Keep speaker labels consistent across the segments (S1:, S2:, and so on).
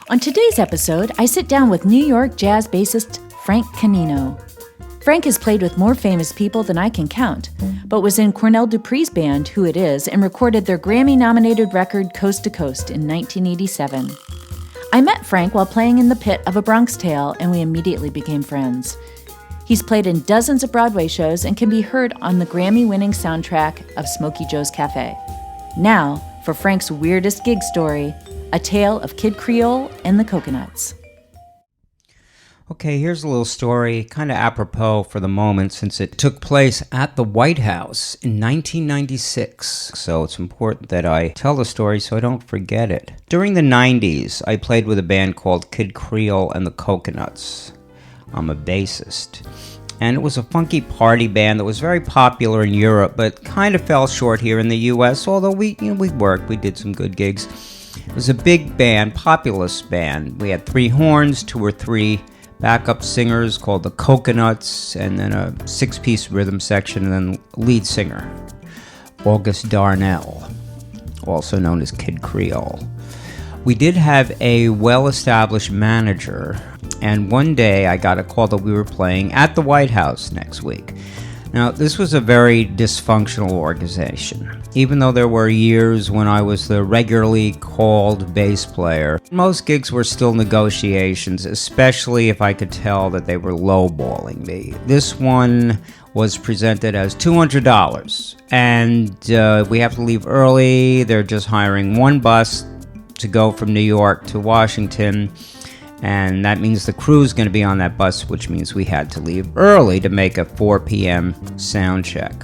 S1: On today's episode, I sit down with New York jazz bassist Frank Canino. Frank has played with more famous people than I can count, but was in Cornell Dupree's band, Who It Is, and recorded their Grammy-nominated record Coast to Coast in 1987. I met Frank while playing in the pit of A Bronx Tale, and we immediately became friends. He's played in dozens of Broadway shows and can be heard on the Grammy-winning soundtrack of Smokey Joe's Cafe. Now, for Frank's weirdest gig story, a tale of Kid Creole and the Coconuts.
S2: Okay, here's a little story, kind of apropos for the moment, since it took place at the White House in 1996. So it's important that I tell the story so I don't forget it. During the 90s, I played with a band called Kid Creole and the Coconuts. I'm a bassist. And it was a funky party band that was very popular in Europe, but kind of fell short here in the U.S., although we worked, we did some good gigs. It was a big band, populous band. We had 3 horns, 2 or 3 backup singers called the Coconuts, and then a 6-piece rhythm section, and then lead singer, August Darnell, also known as Kid Creole. We did have a well-established manager, and one day I got a call that we were playing at the White House next week. Now, this was a very dysfunctional organization. Even though there were years when I was the regularly called bass player, most gigs were still negotiations, especially if I could tell that they were lowballing me. This one was presented as $200, and we have to leave early. They're just hiring one bus to go from New York to Washington, and that means the crew's going to be on that bus, which means we had to leave early to make a 4 p.m. sound check.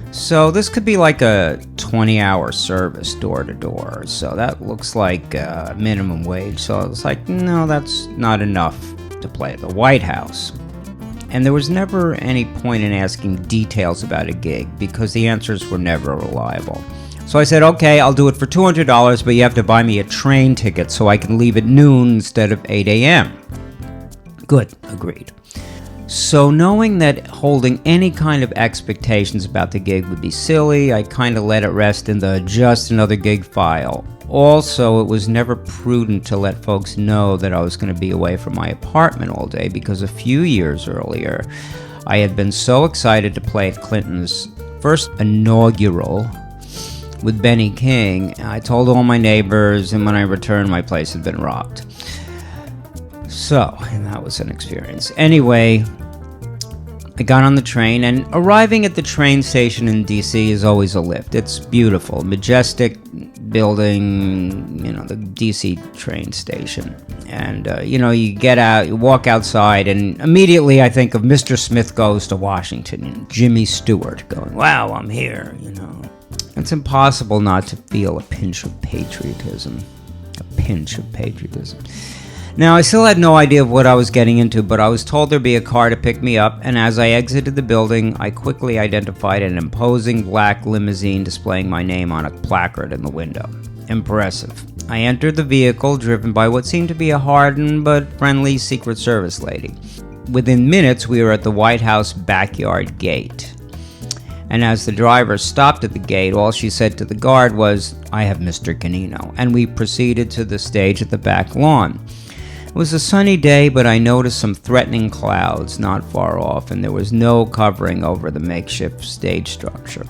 S2: So this could be like a 20-hour service door to door. So that looks like minimum wage. So I was like, no, that's not enough to play at the White House. And there was never any point in asking details about a gig because the answers were never reliable. So I said, okay, I'll do it for $200, but you have to buy me a train ticket so I can leave at noon instead of 8 a.m. Good, agreed. So knowing that holding any kind of expectations about the gig would be silly, I kind of let it rest in the just another gig file. Also, it was never prudent to let folks know that I was going to be away from my apartment all day because a few years earlier, I had been so excited to play at Clinton's first inaugural with Benny King. I told all my neighbors, and when I returned, my place had been robbed. So, and that was an experience. Anyway, I got on the train, and arriving at the train station in D.C. is always a lift. It's beautiful, majestic building, the D.C. train station. And, you get out, you walk outside, and immediately I think of Mr. Smith Goes to Washington and Jimmy Stewart going, wow, I'm here, It's impossible not to feel a pinch of patriotism. Now, I still had no idea of what I was getting into, but I was told there'd be a car to pick me up, and as I exited the building, I quickly identified an imposing black limousine displaying my name on a placard in the window. Impressive. I entered the vehicle, driven by what seemed to be a hardened but friendly Secret Service lady. Within minutes, we were at the White House backyard gate. And as the driver stopped at the gate, all she said to the guard was, "I have Mr. Canino," and we proceeded to the stage at the back lawn. It was a sunny day, but I noticed some threatening clouds not far off, and there was no covering over the makeshift stage structure.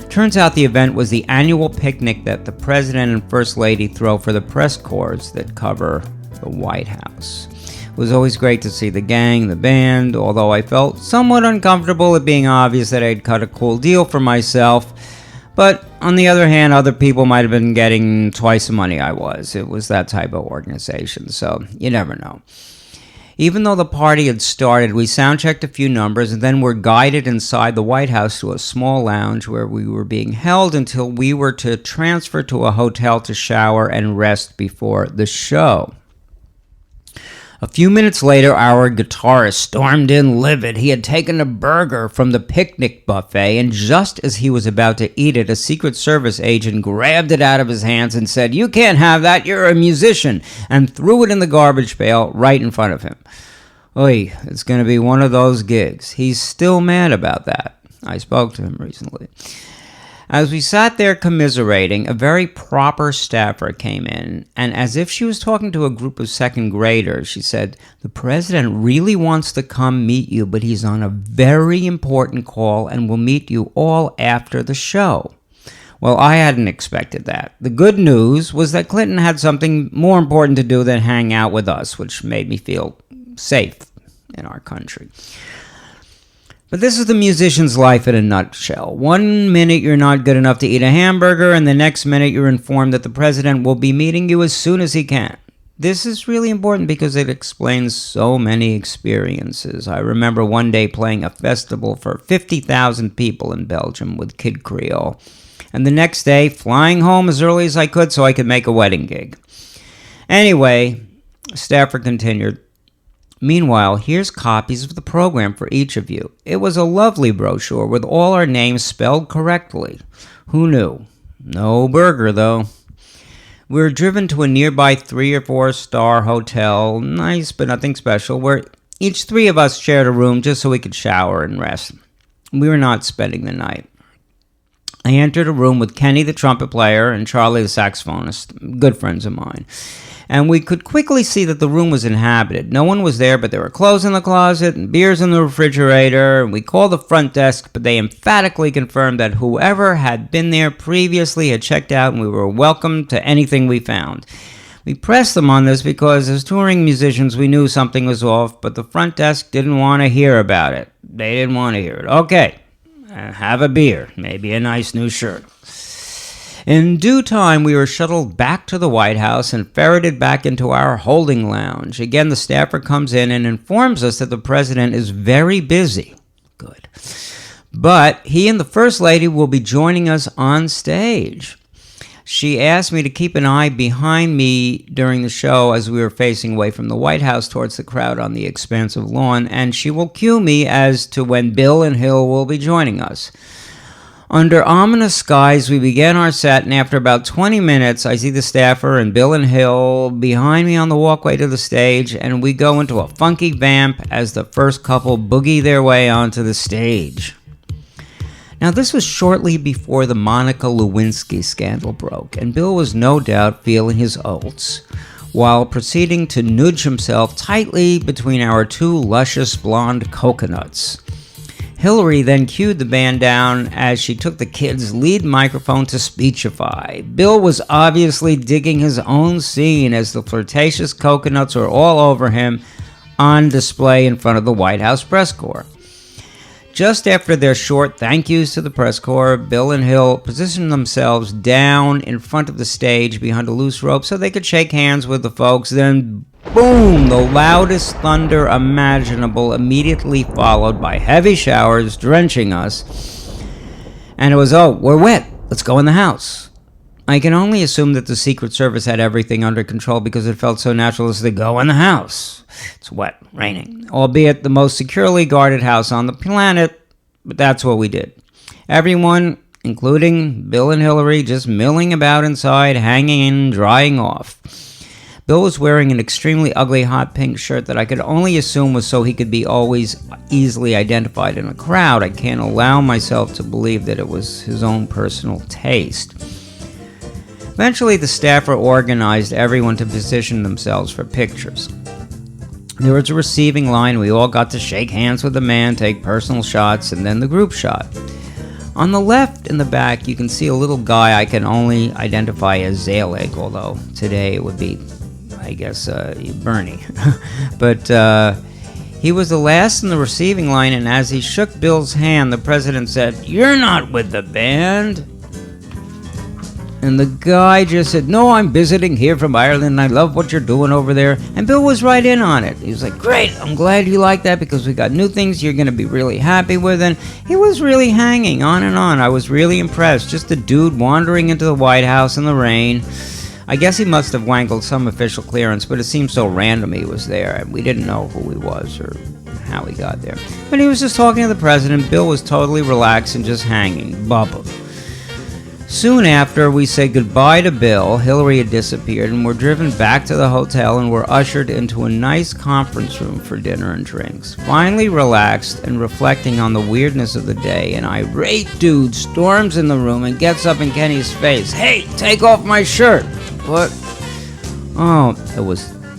S2: Turns out the event was the annual picnic that the President and First Lady throw for the press corps that cover the White House. It was always great to see the gang, the band, although I felt somewhat uncomfortable at being obvious that I'd cut a cool deal for myself. But on the other hand, other people might have been getting twice the money I was. It was that type of organization, so you never know. Even though the party had started, we sound-checked a few numbers and then were guided inside the White House to a small lounge where we were being held until we were to transfer to a hotel to shower and rest before the show. A few minutes later, our guitarist stormed in livid. He had taken a burger from the picnic buffet, and just as he was about to eat it, a Secret Service agent grabbed it out of his hands and said, "You can't have that, you're a musician," and threw it in the garbage pail right in front of him. Oy, it's going to be one of those gigs. He's still mad about that. I spoke to him recently. As we sat there commiserating, a very proper staffer came in, and as if she was talking to a group of second graders, she said, "The president really wants to come meet you, but he's on a very important call and will meet you all after the show." Well, I hadn't expected that. The good news was that Clinton had something more important to do than hang out with us, which made me feel safe in our country. But this is the musician's life in a nutshell. 1 minute you're not good enough to eat a hamburger, and the next minute you're informed that the president will be meeting you as soon as he can. This is really important because it explains so many experiences. I remember one day playing a festival for 50,000 people in Belgium with Kid Creole, and the next day flying home as early as I could so I could make a wedding gig. Anyway, Stafford continued, "Meanwhile, here's copies of the program for each of you. It was a lovely brochure with all our names spelled correctly. Who knew? No burger, though." We were driven to a nearby 3 or 4-star hotel, nice but nothing special, where each 3 of us shared a room just so we could shower and rest. We were not spending the night. I entered a room with Kenny, the trumpet player, and Charlie, the saxophonist, good friends of mine. And we could quickly see that the room was inhabited. No one was there, but there were clothes in the closet and beers in the refrigerator. We called the front desk, but they emphatically confirmed that whoever had been there previously had checked out and we were welcome to anything we found. We pressed them on this because as touring musicians we knew something was off, but the front desk didn't want to hear about it. They didn't want to hear it. Okay, have a beer, maybe a nice new shirt. In due time, we were shuttled back to the White House and ferreted back into our holding lounge. Again, the staffer comes in and informs us that the president is very busy. Good. But he and the First Lady will be joining us on stage. She asked me to keep an eye behind me during the show as we were facing away from the White House towards the crowd on the expansive lawn, and she will cue me as to when Bill and Hill will be joining us. Under ominous skies, we began our set, and after about 20 minutes, I see the staffer and Bill and Hill behind me on the walkway to the stage, and we go into a funky vamp as the first couple boogie their way onto the stage. Now, this was shortly before the Monica Lewinsky scandal broke, and Bill was no doubt feeling his oats, while proceeding to nudge himself tightly between our 2 luscious blonde coconuts. Hillary then cued the band down as she took the kid's lead microphone to speechify. Bill was obviously digging his own scene as the flirtatious coconuts were all over him on display in front of the White House press corps. Just after their short thank yous to the press corps, Bill and Hill positioned themselves down in front of the stage behind a loose rope so they could shake hands with the folks. Then, boom, the loudest thunder imaginable, immediately followed by heavy showers drenching us. And it was, "Oh, we're wet. Let's go in the house." I can only assume that the Secret Service had everything under control because it felt so natural as to go in the house. It's wet, raining, albeit the most securely guarded house on the planet, but that's what we did. Everyone, including Bill and Hillary, just milling about inside, hanging in, drying off. Bill was wearing an extremely ugly hot pink shirt that I could only assume was so he could be always easily identified in a crowd. I can't allow myself to believe that it was his own personal taste. Eventually, the staffer organized everyone to position themselves for pictures. There was a receiving line. We all got to shake hands with the man, take personal shots, and then the group shot. On the left in the back, you can see a little guy I can only identify as Zelig, although today it would be, I guess, Bernie. But he was the last in the receiving line, and as he shook Bill's hand, the president said, "You're not with the band." And the guy just said, "No, I'm visiting here from Ireland, and I love what you're doing over there." And Bill was right in on it. He was like, "Great, I'm glad you like that because we got new things you're going to be really happy with." And he was really hanging on and on. I was really impressed. Just a dude wandering into the White House in the rain. I guess he must have wangled some official clearance, but it seemed so random he was there, and we didn't know who he was or how he got there. But he was just talking to the president. Bill was totally relaxed and just hanging, bubbled. Soon after we say goodbye to Bill, Hillary had disappeared, and we're driven back to the hotel and were ushered into a nice conference room for dinner and drinks. Finally relaxed and reflecting on the weirdness of the day, an irate dude storms in the room and gets up in Kenny's face. "Hey, take off my shirt!" "What?" "Oh,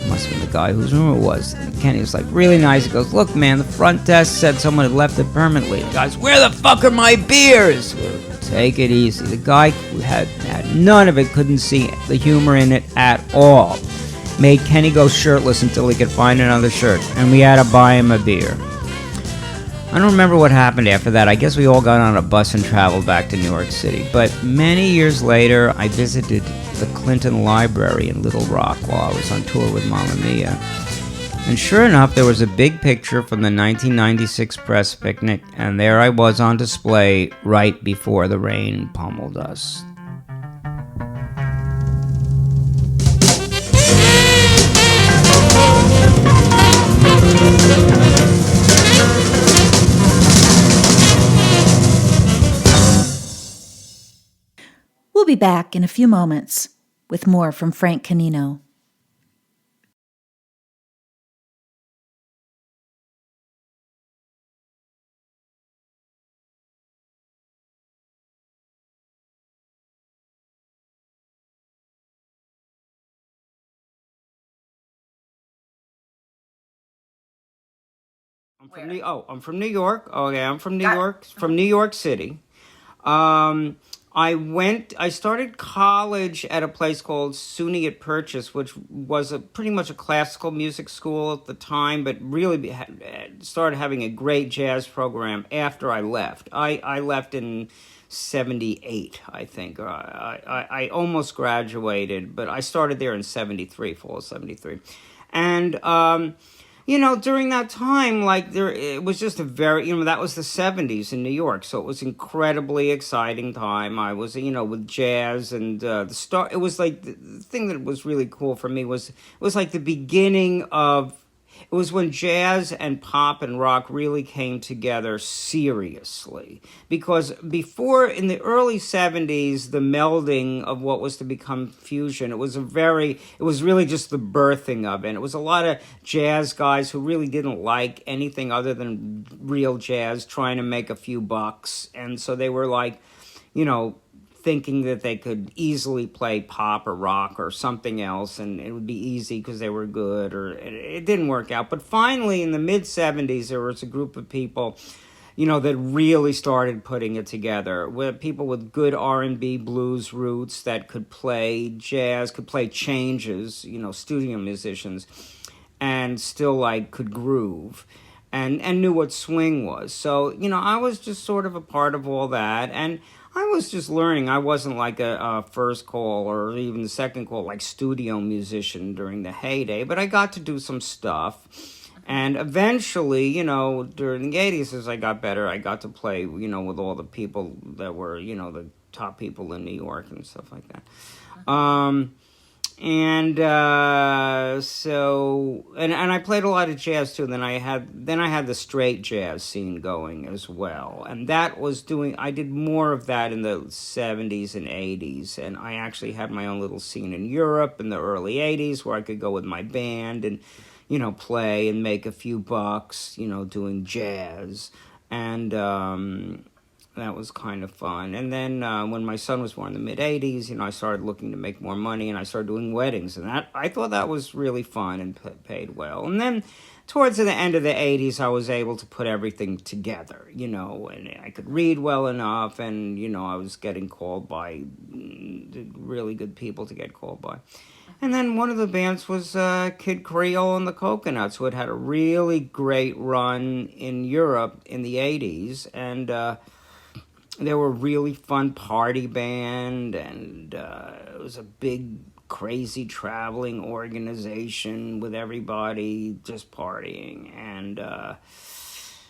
S2: must have been the guy whose room it was." And Kenny was like, really nice. He goes, "Look, man, the front desk said someone had left it permanently." The guy's, "Where the fuck are my beers?" Take it easy. The guy who had none of it, couldn't see the humor in it at all. Made Kenny go shirtless until he could find another shirt, and we had to buy him a beer. I don't remember what happened after that. I guess we all got on a bus and traveled back to New York City. But many years later, I visited the Clinton Library in Little Rock while I was on tour with Mamma Mia. And sure enough, there was a big picture from the 1996 press picnic, and there I was on display right before the rain pummeled us.
S1: We'll be back in a few moments with more from Frank Canino.
S2: I'm from New York. Okay, I'm from New York. From New York City. I started college at a place called SUNY at Purchase, which was pretty much a classical music school at the time, but really started having a great jazz program after I left. I left in 78, I think. I almost graduated, but I started there in 73, fall of 73. And, during that time, it was just a very, that was the 70s in New York, so it was incredibly exciting time. I was, with jazz and it was like, the thing that was really cool for me was, it was like the beginning of, it was when jazz and pop and rock really came together seriously. Because before, in the early 70s, the melding of what was to become fusion, it was really just the birthing of it. And it was a lot of jazz guys who really didn't like anything other than real jazz, trying to make a few bucks. And so they were like, thinking that they could easily play pop or rock or something else, and it would be easy because they were good, or it didn't work out. But finally, in the mid-70s, there was a group of people, that really started putting it together, with people with good R&B blues roots that could play jazz, could play changes, studio musicians, and still, could groove. And knew what swing was. So, I was just sort of a part of all that, and I was just learning. I wasn't like a first call or even the second call, like studio musician during the heyday, but I got to do some stuff. And eventually, during the 80s, as I got better, I got to play, with all the people that were, the top people in New York and stuff like that. And I played a lot of jazz too. Then I had the straight jazz scene going as well, and I did more of that in the 70s and 80s, and I actually had my own little scene in Europe in the early 80s where I could go with my band and play and make a few bucks, doing jazz, and that was kind of fun. And then when my son was born in the mid-'80s, I started looking to make more money, and I started doing weddings. And I thought that was really fun and paid well. And then towards the end of the 80s, I was able to put everything together, and I could read well enough, and, I was getting called by really good people to get called by. And then one of the bands was Kid Creole and the Coconuts, who had a really great run in Europe in the 80s. And they were a really fun party band, and it was a big, crazy traveling organization with everybody just partying. And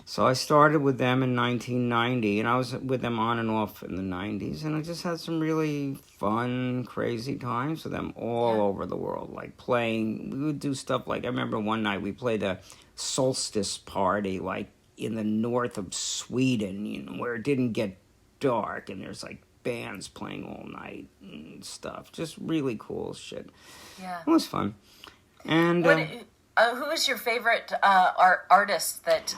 S2: so I started with them in 1990, and I was with them on and off in the 90s, and I just had some really fun, crazy times with them all over the world, like playing. We would do stuff like, I remember one night we played a solstice party, like in the north of Sweden, where it didn't get dark, and there's like bands playing all night and stuff. Just really cool shit.
S1: Yeah.
S2: It was fun. And
S1: who is your favorite artist that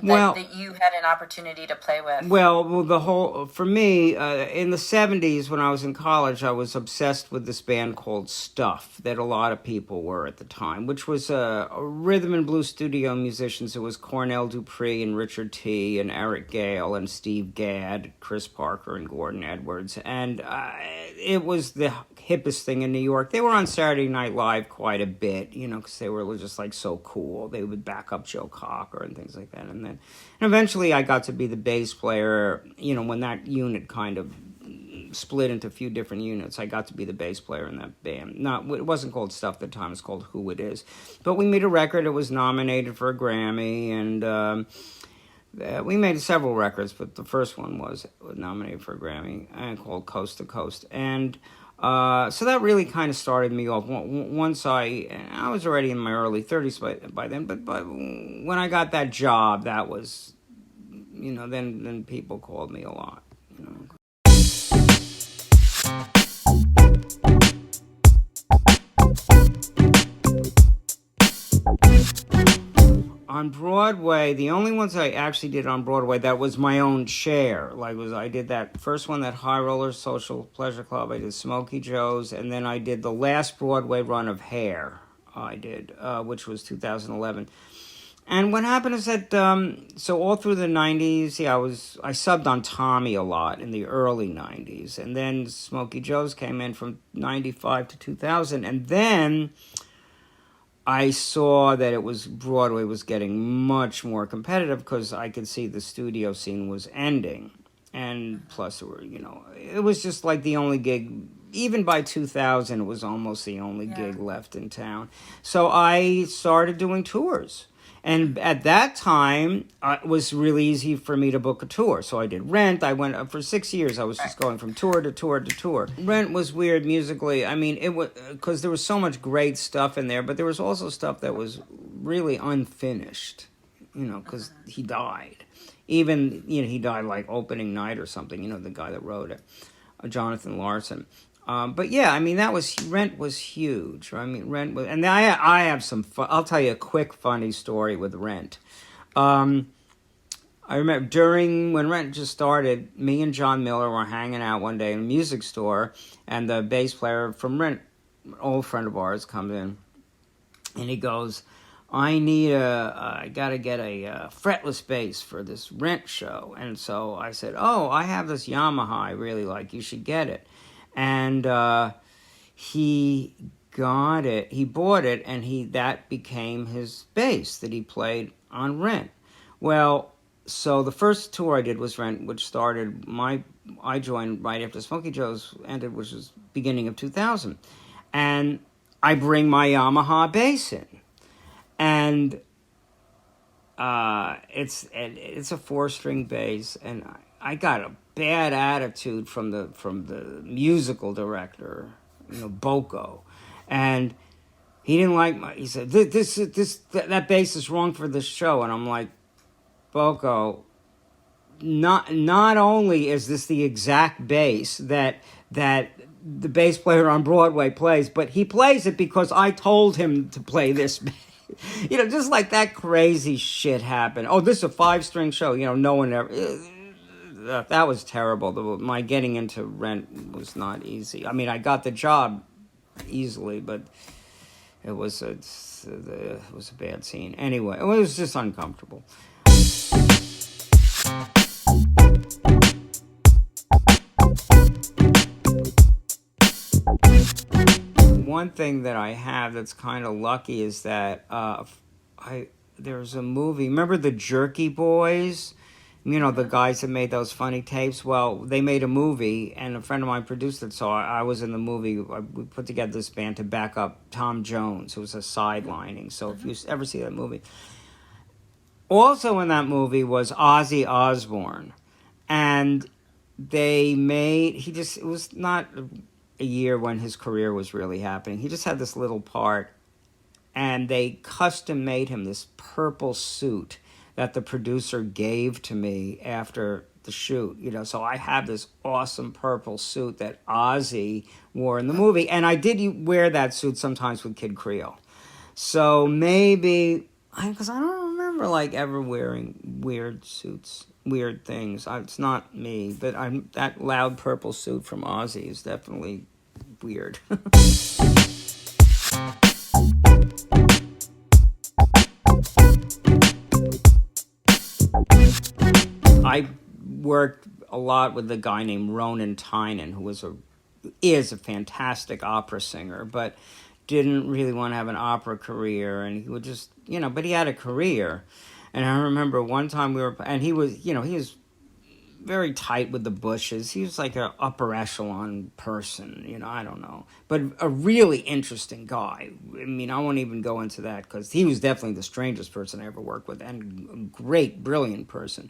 S1: you had an opportunity to play with?
S2: Well, for me, in the 70s when I was in college, I was obsessed with this band called Stuff that a lot of people were at the time, which was a rhythm and blues studio musicians. It was Cornell Dupree and Richard T. and Eric Gale and Steve Gadd, Chris Parker and Gordon Edwards. And it was the hippest thing in New York. They were on Saturday Night Live quite a bit, because they were just like so cool. They would back up Joe Cocker and things like that. And eventually I got to be the bass player, when that unit kind of split into a few different units. I got to be the bass player in that band. It wasn't called Stuff at the time, it's called Who It Is. But we made a record, it was nominated for a Grammy, and we made several records, but the first one was nominated for a Grammy, and called Coast to Coast. And so that really kind of started me off. Once I was already in my early 30s by then, but when I got that job, that was, then people called me a lot, On Broadway, the only ones I actually did on Broadway that was my own share. I did that first one, that High Rollers Social Pleasure Club. I did Smokey Joe's, and then I did the last Broadway run of Hair. I did, which was 2011. And what happened is that so all through the 90s, I subbed on Tommy a lot in the early 90s, and then Smokey Joe's came in from 95 to 2000, and then I saw that Broadway was getting much more competitive because I could see the studio scene was ending. And plus, it was just like the only gig, even by 2000, it was almost the only gig left in town. So I started doing tours. And at that time, it was really easy for me to book a tour. So I did Rent. I went for 6 years. I was just going from tour to tour to tour. Rent was weird musically. I mean, it was because there was so much great stuff in there, but there was also stuff that was really unfinished. Because he died. Even he died like opening night or something. The guy that wrote it, Jonathan Larson. But yeah, I mean, Rent was huge. I mean, Rent was, and I have some fun. I'll tell you a quick funny story with Rent. I remember when Rent just started, me and John Miller were hanging out one day in a music store, and the bass player from Rent, an old friend of ours, comes in, and he goes, I gotta get a fretless bass for this Rent show. And so I said, I have this Yamaha I really like, you should get it. And he got it, he bought it, and that became his bass that he played on Rent. Well, so the first tour I did was Rent, which started, I joined right after Smokey Joe's ended, which was beginning of 2000. And I bring my Yamaha bass in. And it's a 4-string bass, and I got a bad attitude from the musical director, Boko, and he didn't like he said that bass is wrong for this show, and I'm like, Boko, not only is this the exact bass that the bass player on Broadway plays, but he plays it because I told him to play this bass. Just like that crazy shit happened. Oh, this is a 5-string show. No one ever. That was terrible. My getting into Rent was not easy. I mean, I got the job easily, but it was a bad scene. Anyway, it was just uncomfortable. One thing that I have that's kind of lucky is that there's a movie. Remember the Jerky Boys? The guys that made those funny tapes? Well, they made a movie, and a friend of mine produced it, so I was in the movie. We put together this band to back up Tom Jones, who was a sidelining. So if you ever see that movie. Also in that movie was Ozzy Osbourne. And it was not a year when his career was really happening. He just had this little part, and they custom made him this purple suit that the producer gave to me after the shoot, So I have this awesome purple suit that Ozzy wore in the movie, and I did wear that suit sometimes with Kid Creole. So maybe, because I don't remember like ever wearing weird suits, weird things. It's not me, but that loud purple suit from Ozzy is definitely weird. I worked a lot with a guy named Ronan Tynan, who is a fantastic opera singer, but didn't really want to have an opera career, and he would just, but he had a career. And I remember one time and he was very tight with the Bushes. He was like an upper echelon person, I don't know. But a really interesting guy. I mean, I won't even go into that because he was definitely the strangest person I ever worked with, and a great, brilliant person.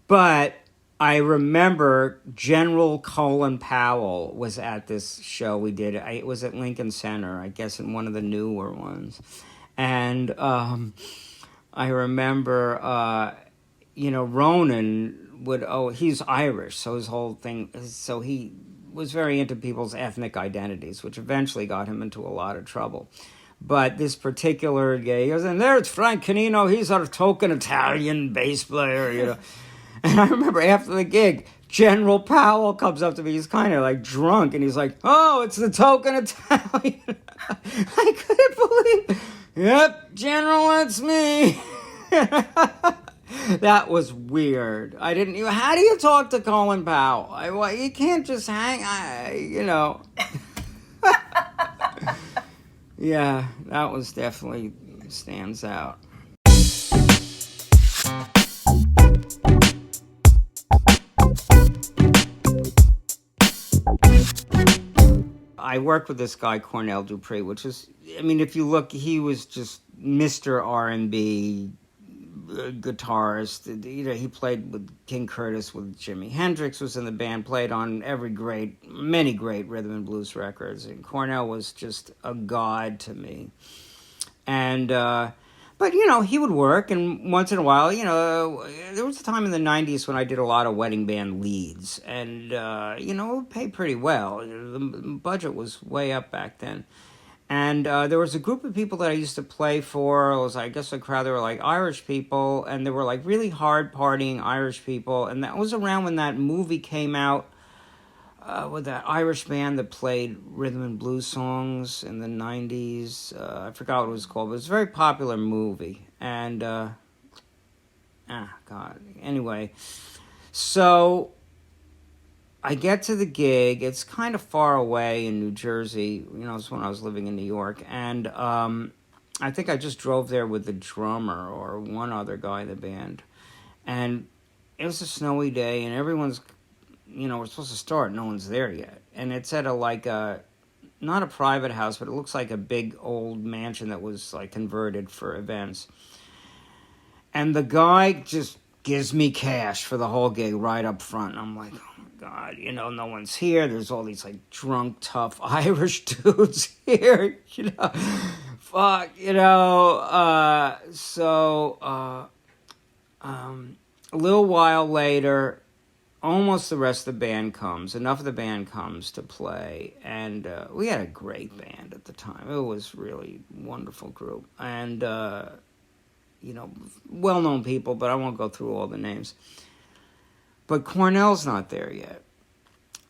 S2: But I remember General Colin Powell was at this show we did. It was at Lincoln Center, I guess in one of the newer ones. And I remember, Ronan he's Irish, so his whole thing, so he was very into people's ethnic identities, which eventually got him into a lot of trouble. But this particular guy, he goes, and there's Frank Canino, he's our token Italian bass player, And I remember after the gig, General Powell comes up to me. He's kind of like drunk, and he's like, "Oh, it's the token Italian." I couldn't believe. Yep, General, that's me. That was weird. I didn't even. How do you talk to Colin Powell? You can't just hang. Yeah, that was definitely stands out. I worked with this guy, Cornell Dupree, which is, if you look, he was just Mr. R&B guitarist. He played with King Curtis, with Jimi Hendrix was in the band, played on many great rhythm and blues records. And Cornell was just a god to me. And, but, he would work, and once in a while, there was a time in the 90s when I did a lot of wedding band leads, and, it would pay pretty well. The budget was way up back then. And there was a group of people that I used to play for. It was, I guess, a crowd. They were like Irish people, and they were like really hard partying Irish people. And that was around when that movie came out with that Irish band that played rhythm and blues songs in the 90s. I forgot what it was called, but it was a very popular movie. And, God. Anyway, so I get to the gig. It's kind of far away in New Jersey. It's when I was living in New York. And I think I just drove there with the drummer or one other guy in the band. And it was a snowy day, and everyone's, we're supposed to start. No one's there yet. And it's at not a private house, but it looks like a big old mansion that was like converted for events. And the guy just gives me cash for the whole gig right up front. And I'm like, oh my God, no one's here. There's all these like drunk, tough Irish dudes here, fuck, So a little while later, almost the rest of the band comes. Enough of the band comes to play. And we had a great band at the time. It was really a wonderful group. And, well-known people, but I won't go through all the names. But Cornell's not there yet.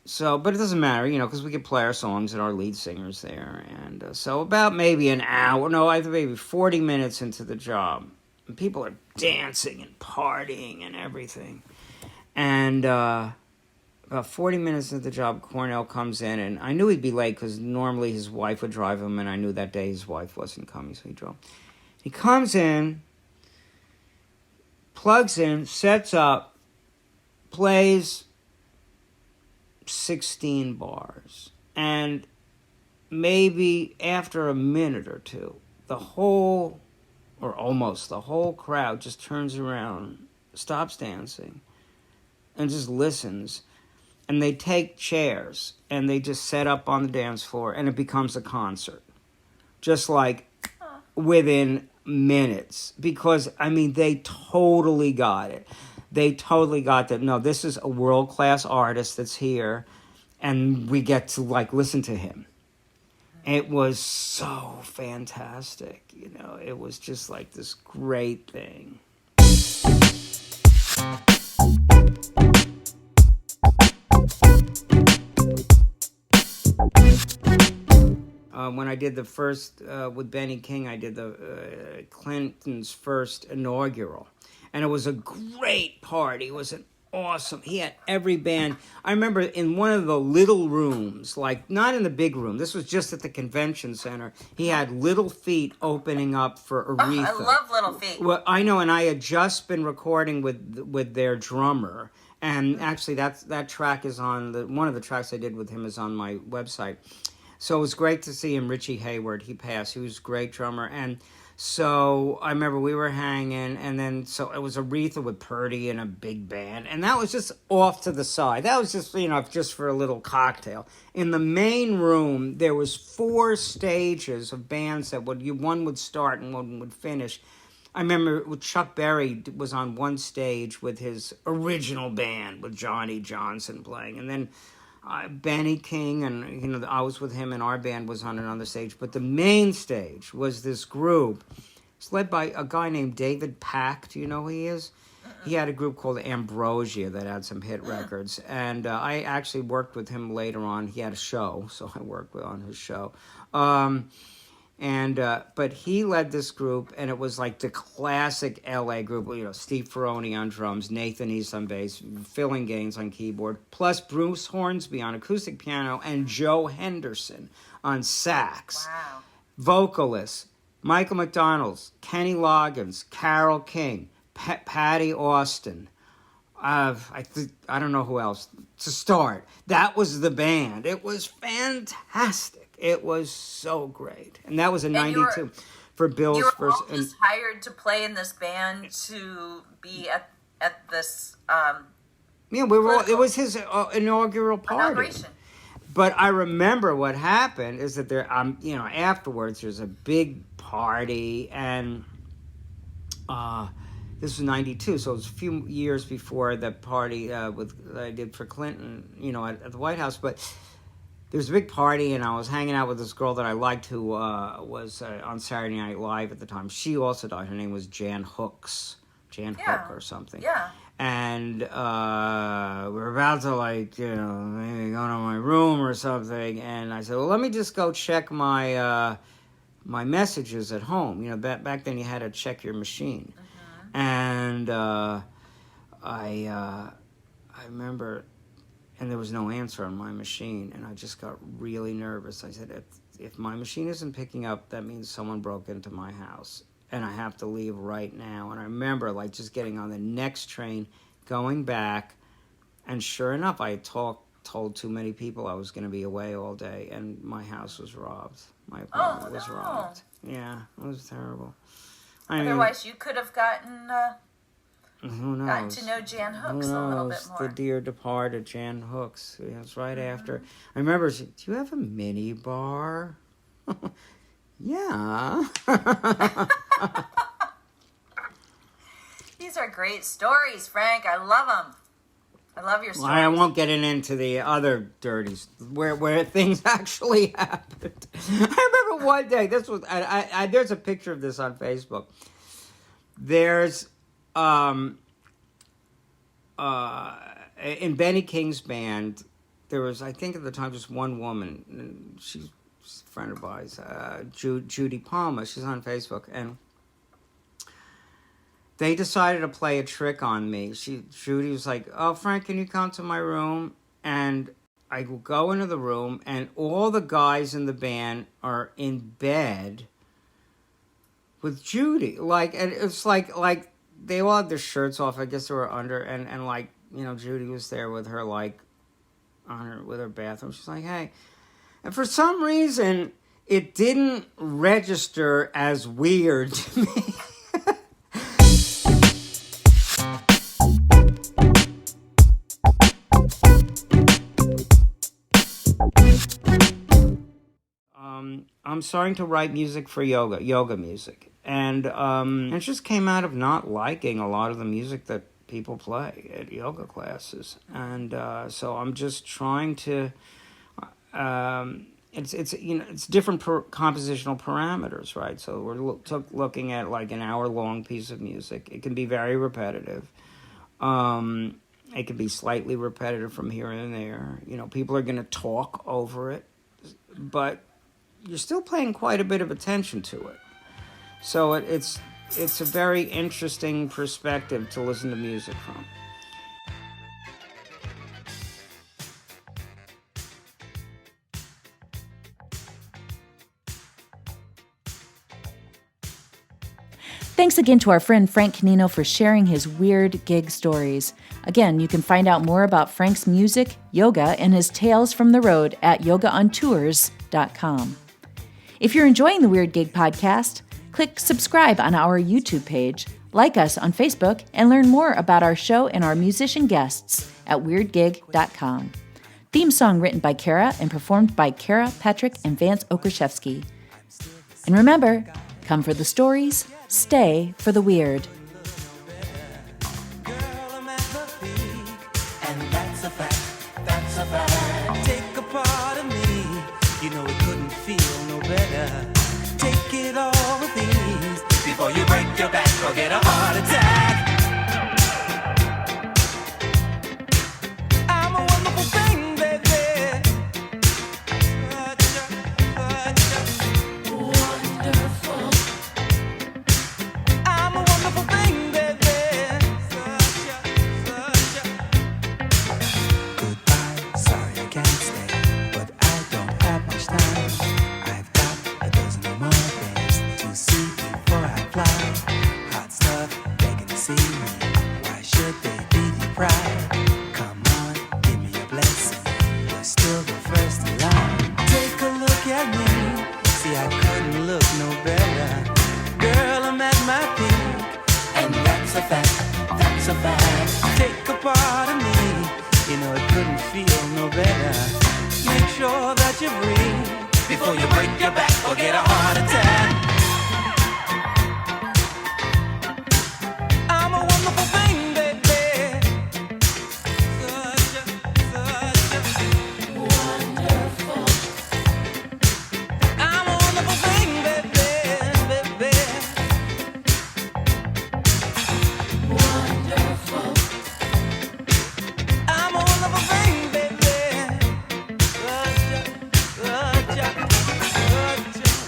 S2: So, but it doesn't matter, because we could play our songs and our lead singer's there. And so about maybe an hour, maybe 40 minutes into the job, and people are dancing and partying and everything. And about 40 minutes into the job, Cornell comes in, and I knew he'd be late because normally his wife would drive him, and I knew that day his wife wasn't coming, so he drove. He comes in, plugs in, sets up, plays 16 bars. And maybe after a minute or two, almost the whole crowd just turns around, stops dancing, and just listens. And they take chairs, and they just set up on the dance floor, and it becomes a concert. Just like within minutes. Because, they totally got it. they totally got that. No, this is a world-class artist that's here, and we get to like listen to him. It was so fantastic, you know. It was just like this great thing. When I did the first, with Benny King, I did the Clinton's first inaugural. And it was a great party. It was an awesome, he had every band. I remember in one of the little rooms, like not in the big room, this was just at the convention center, he had Little Feat opening up for Aretha.
S3: Oh, I love Little Feat.
S2: Well, I know, and I had just been recording with their drummer. And actually, that track is on, one of the tracks I did with him is on my website. So it was great to see him. Richie Hayward, he passed. He was a great drummer. And so I remember we were hanging, and then so it was Aretha with Purdy and a big band. And that was just off to the side. That was just, you know, just for a little cocktail. In the main room, there was 4 stages of bands that one would start and one would finish. I remember Chuck Berry was on one stage with his original band with Johnny Johnson playing. And then Benny King, and you know, I was with him, and our band was on another stage. But the main stage was this group. It's led by a guy named David Pack. Do you know who he is? He had a group called Ambrosia that had some hit records. And I actually worked with him later on. He had a show, so I worked on his show. But he led this group, and it was like the classic LA group, you know, Steve Ferroni on drums, Nathan East on bass, Phil Gaines on keyboard, plus Bruce Hornsby on acoustic piano, and Joe Henderson on sax.
S3: Wow.
S2: Vocalists, Michael McDonald, Kenny Loggins, Carole King, Patty Austin. I don't know who else to start. That was the band. It was fantastic. It was so great. And that was in 92 for Bill's first.
S3: You were all just hired to play in this band to be at this
S2: yeah, we were all, it was his inaugural party.
S3: Inauguration.
S2: But I remember what happened is that there, you know, afterwards there's a big party, and this was 92, so it was a few years before the party that I did for Clinton, you know, at the White House. But there was a big party, and I was hanging out with this girl that I liked who was on Saturday Night Live at the time. She also died. Her name was Jan Hook or something.
S3: Yeah.
S2: And we were about to, like, you know, maybe go to my room or something. And I said, well, let me just go check my my messages at home. You know, back then you had to check your machine. Mm-hmm. And I remember, and there was no answer on my machine, and I just got really nervous. I said, if my machine isn't picking up, that means someone broke into my house, and I have to leave right now. And I remember, like, just getting on the next train, going back, and sure enough, I had told too many people I was going to be away all day, and my house was robbed. My apartment was robbed. Yeah, it was terrible.
S3: Otherwise, you could have gotten...
S2: Who knows?
S3: Gotten to know Jan Hooks a little bit more.
S2: The dear departed Jan Hooks. It was right after. I remember, do you have a mini bar? Yeah.
S3: These are great stories, Frank. I love them. I love your stories.
S2: Well, I won't get into the other dirties where things actually happened. I remember one day, this was, there's a picture of this on Facebook. There's... in Benny King's band, there was, I think at the time, just one woman, and she's a friend of ours, Judy Palmer. She's on Facebook, and they decided to play a trick on me. Judy was like, oh, Frank, can you come to my room? And I will go into the room, and all the guys in the band are in bed with Judy. Like, and it's like they all had their shirts off. I guess they were under, and like, you know, Judy was there with her, like, with her bathroom. She's like, hey. And for some reason, it didn't register as weird to me. I'm starting to write music for yoga music. And it just came out of not liking a lot of the music that
S4: people play at yoga classes. And so I'm just trying to, it's different compositional parameters, right? So we're looking at like an hour-long piece of music. It can be very repetitive. It can be slightly repetitive from here and there. People are going to talk over it, but you're still paying quite a bit of attention to it. So it's a very interesting perspective to listen to music from.
S1: Thanks again to our friend Frank Canino for sharing his weird gig stories. Again, you can find out more about Frank's music, yoga, and his tales from the road at yogaontours.com. If you're enjoying the Weird Gig podcast, click subscribe on our YouTube page, like us on Facebook, and learn more about our show and our musician guests at weirdgig.com. Theme song written by Kara and performed by Kara, Patrick, and Vance Okreshevsky. And remember, come for the stories, stay for the weird.
S5: Take a part of me, it couldn't feel no better. Take it all with ease before you break your back or get a heart attack. I'm a wonderful thing, baby. Wonderful. I'm a wonderful thing, baby. Goodbye, sorry I can't stay, but I don't have much time. I've got a dozen or more things to see before I fly. Hot stuff, begging to see me. Why should they be deprived? Come on, give me a blessing. You're still the first in line. Take a look at me. See, I couldn't look no better. Girl, I'm at my peak, and that's a fact. That's a fact. Take a part of me. It couldn't feel no better. Make sure that you breathe before you break your back or get a heart attack. I'm a wonderful thing, baby. Such a wonderful. I'm a wonderful thing, baby. Wonderful. I'm a wonderful thing, baby. Such a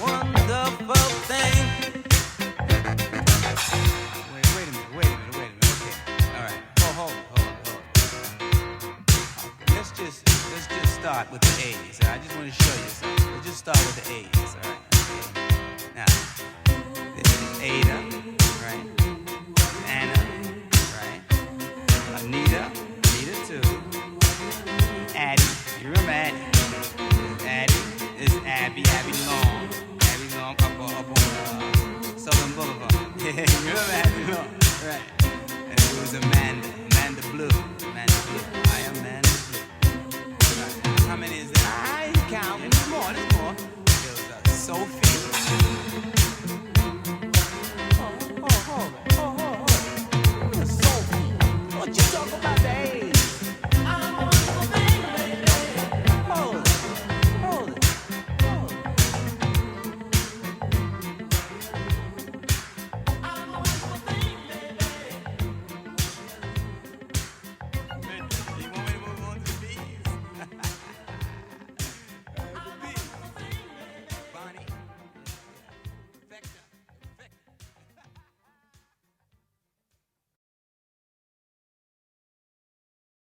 S5: wonderful thing. Wait a minute. Okay. All right. Hold on. Let's just start with the A's. I just want to show you something. Let's just start with the A's. All right. Okay. Now, this is Ada, right? Anna, right? Anita too. Addie, you remember Addie? This is Abby Long. Abby Long up on Southern Boulevard. Yeah, you remember Abby Long, right? And it was Amanda Blue. I am Amanda Blue. Right. How many is that? I ain't counting. There's more. There was Sophie.